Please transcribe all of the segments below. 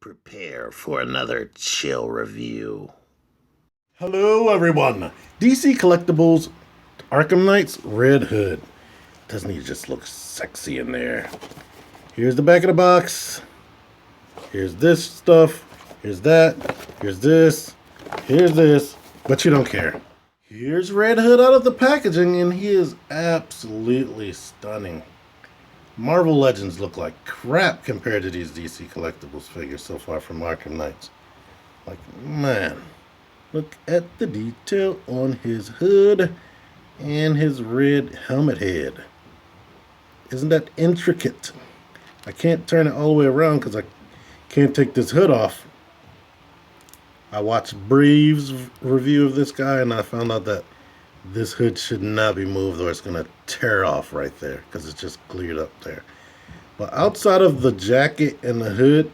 Prepare for another chill review. Hello, everyone. DC Collectibles Arkham Knight's Red Hood. Doesn't he just look sexy in there? Here's the back of the box. Here's this stuff. Here's that. Here's this. Here's this. But you don't care. Here's Red Hood out of the packaging, and he is absolutely stunning. Marvel Legends look like crap compared to these DC Collectibles figures so far from Arkham Knights. Like, man. Look at the detail on his hood and his red helmet head. Isn't that intricate? I can't turn it all the way around because I can't take this hood off. I watched Breeve's review of this guy and I found out that this hood should not be moved or it's going to tear off right there because it's just cleared up there. But outside of the jacket and the hood,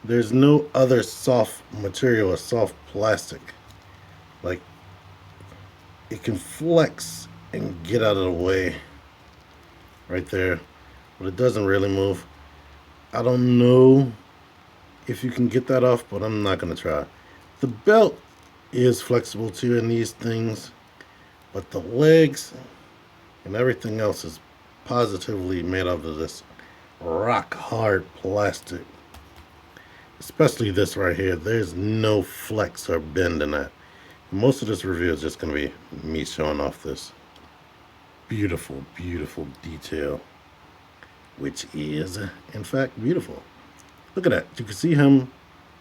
there's no other soft material or soft plastic. Like, it can flex and get out of the way right there, but it doesn't really move. I don't know if you can get that off, but I'm not going to try. The belt is flexible too in these things, but the legs and everything else is positively made out of this rock hard plastic. Especially this right here. There's no flex or bend in that. Most of this review is just going to be me showing off this beautiful, beautiful detail, which is, in fact, beautiful. Look at that. You can see him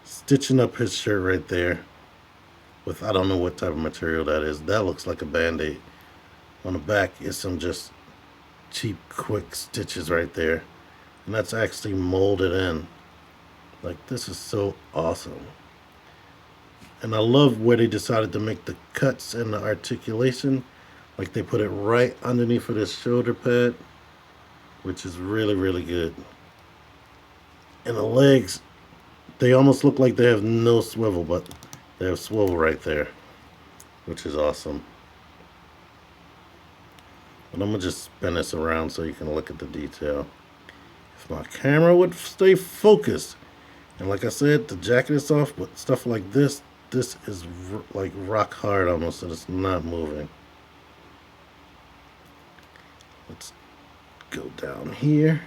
stitching up his shirt right there with, I don't know what type of material that is. That looks like a Band-Aid. On the back is some just cheap, quick stitches right there. And that's actually molded in. Like, this is so awesome. And I love where they decided to make the cuts and the articulation. Like, they put it right underneath of this shoulder pad, which is really, really good. And the legs, they almost look like they have no swivel, but they have swivel right there, which is awesome. But I'm going to just spin this around so you can look at the detail. If my camera would stay focused. And like I said, the jacket is off, but stuff like this is like rock hard almost, and it's not moving. Let's go down here.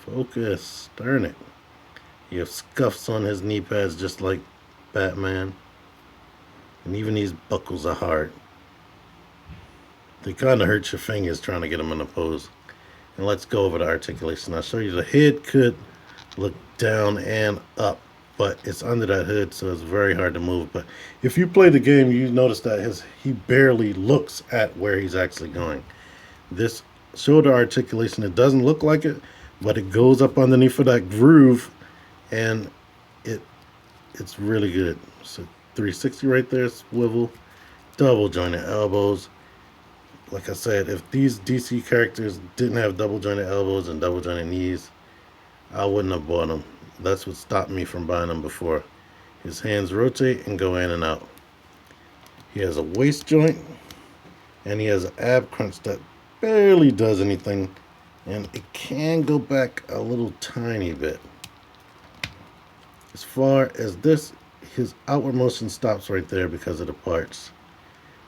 Focus. Darn it. You have scuffs on his knee pads just like Batman. And even these buckles are hard. They kind of hurt your fingers trying to get them in a pose. And let's go over the articulation. I'll show you the head could look down and up, but it's under that hood, so it's very hard to move. But if you play the game, you notice that he barely looks at where he's actually going. This shoulder articulation, it doesn't look like it, but it goes up underneath of that groove, and it's really good. So 360 right there, swivel, double jointed elbows. Like I said, if these DC characters didn't have double jointed elbows and double jointed knees, I wouldn't have bought them. That's what stopped me from buying them before. His hands rotate and go in and out. He has a waist joint, and he has an ab crunch that barely does anything, and it can go back a little tiny bit. As far as this, his outward motion stops right there because of the parts.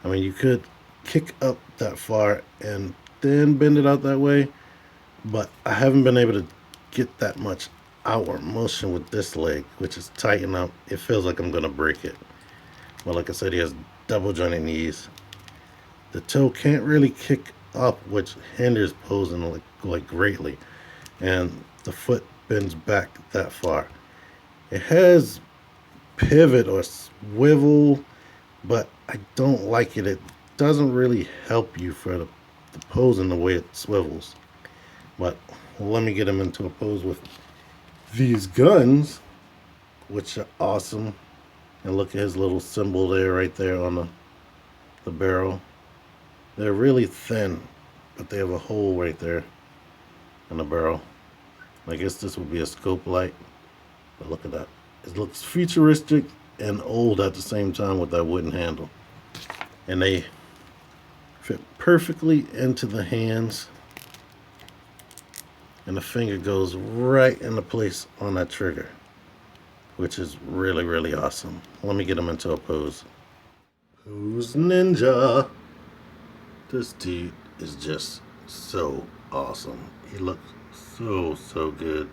I mean, you could kick up that far and then bend it out that way, but I haven't been able to get that much outward motion with this leg, which is tightened up. It feels like I'm gonna break it. But like I said, he has double jointed knees. The toe can't really kick up, which hinders posing like greatly, and the foot bends back that far. It has pivot or swivel, but I don't like it. It doesn't really help you for the pose in the way it swivels. But let me get him into a pose with these guns, which are awesome. And look at his little symbol there, right there on the barrel. They're really thin, but they have a hole right there in the barrel. I guess this would be a scope light, but look at that. It looks futuristic and old at the same time with that wooden handle. And they fit perfectly into the hands and the finger goes right into place on that trigger, which is really, really awesome. Let me get him into a pose. Pose ninja. This dude is just so awesome. He looks so good.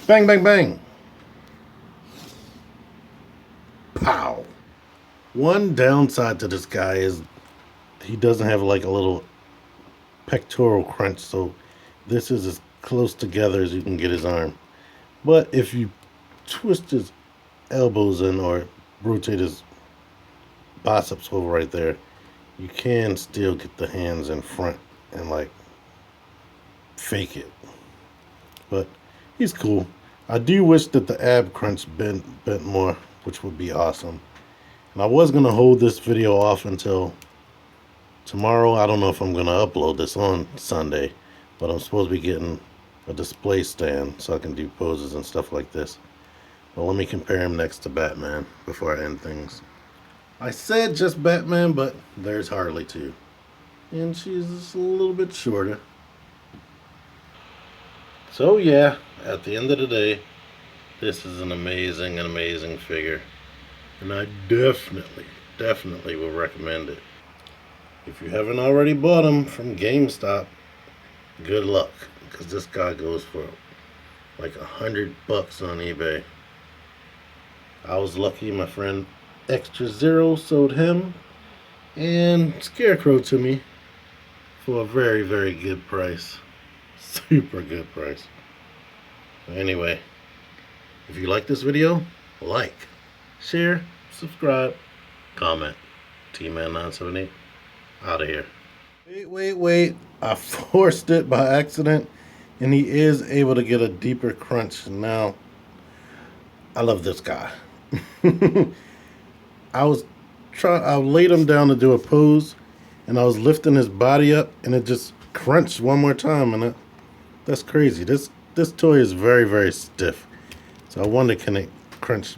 Bang, bang, bang. Pow. One downside to this guy is he doesn't have like a little pectoral crunch, so this is as close together as you can get his arm. But if you twist his elbows in or rotate his biceps over right there, you can still get the hands in front and like fake it. But he's cool. I do wish that the ab crunch bent more, which would be awesome. And I was gonna hold this video off until tomorrow. I don't know if I'm gonna upload this on Sunday, but I'm supposed to be getting a display stand so I can do poses and stuff like this. Well, let me compare him next to Batman before I end things. I said just Batman, but there's Harley too. And she's just a little bit shorter. So yeah, at the end of the day, this is an amazing figure. And I definitely will recommend it. If you haven't already bought him from GameStop, good luck. Because this guy goes for like $100 on eBay. I was lucky my friend Extra Zero sold him and Scarecrow to me for a very good price. Super good price. Anyway, if you like this video, like, share, subscribe, comment. T-Man978 out of here. Wait. I forced it by accident, and he is able to get a deeper crunch. Now, I love this guy. I laid him down to do a pose, and I was lifting his body up, and it just crunched one more time, and that's crazy. This toy is very stiff, so I wonder, can it crunch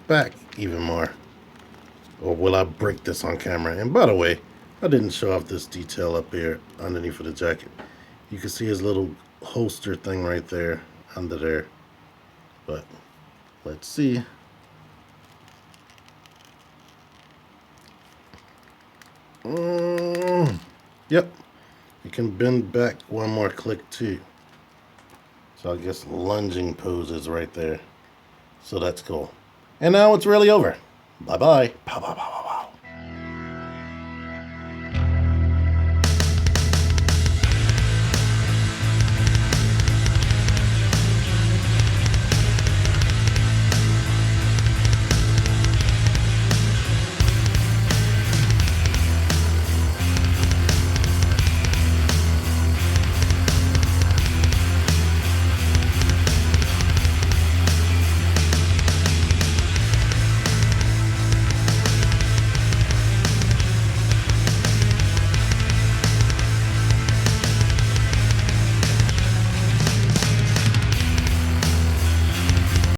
back even more, or will I break this on camera? And by the way, I didn't show off this detail up here underneath of the jacket. You can see his little holster thing right there under there, but let's see. Yep, you can bend back one more click too. So I guess lunging poses right there. So that's cool. And now it's really over. Bye bye. Pow, pow, pow.